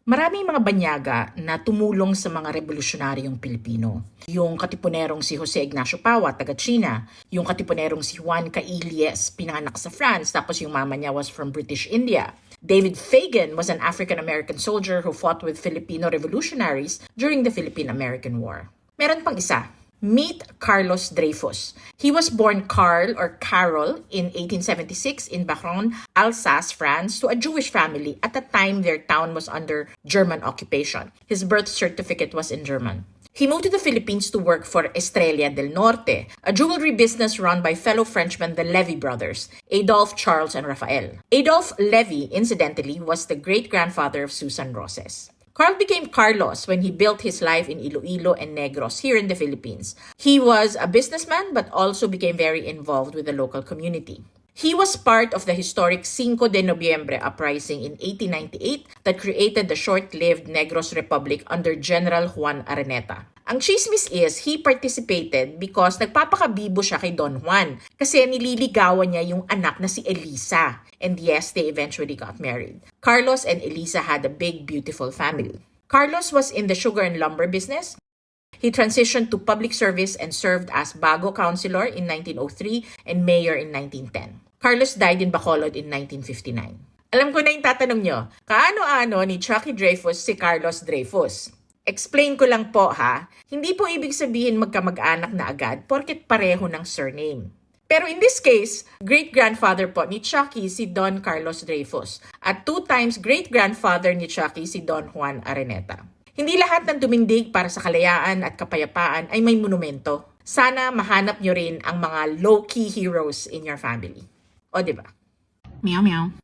Maraming mga banyaga na tumulong sa mga revolusyonaryong Pilipino. Yung katipunerong si Jose Ignacio Paua, taga China. Yung katipunerong si Juan Cailles, pinanganak sa France, tapos yung mama niya was from British India. David Fagan was an African-American soldier who fought with Filipino revolutionaries during the Philippine-American War. Meron pang isa. Meet Carlos Dreyfus. He was born Carl or Carol in 1876 in Baron, Alsace, France, to a Jewish family at the time their town was under German occupation. His birth certificate was in German. He moved to the Philippines to work for Estrella del Norte, a jewelry business run by fellow Frenchmen, the Levy brothers, Adolphe, Charles, and Raphael. Adolphe Levy, incidentally, was the great-grandfather of Susan Roses. Carl became Carlos when he built his life in Iloilo and Negros here in the Philippines. He was a businessman but also became very involved with the local community. He was part of the historic 5 de Noviembre uprising in 1898 that created the short-lived Negros Republic under General Juan Araneta. Ang chismis is, he participated because nagpapakabibo siya kay Don Juan kasi nililigawan niya yung anak na si Elisa. And yes, they eventually got married. Carlos and Elisa had a big, beautiful family. Carlos was in the sugar and lumber business. He transitioned to public service and served as Bago Councilor in 1903 and Mayor in 1910. Carlos died in Bacolod in 1959. Alam ko na yung tatanong nyo, kaano-ano ni Chucky Dreyfus si Carlos Dreyfus? Explain ko lang po ha, hindi po ibig sabihin magkamag-anak na agad porket pareho ng surname. Pero in this case, great-grandfather po ni Chucky si Don Carlos Dreyfus at 2 times great-grandfather ni Chucky si Don Juan Araneta. Hindi lahat ng tumindig para sa kalayaan at kapayapaan ay may monumento. Sana mahanap nyo rin ang mga low-key heroes in your family. O diba? Meow meow.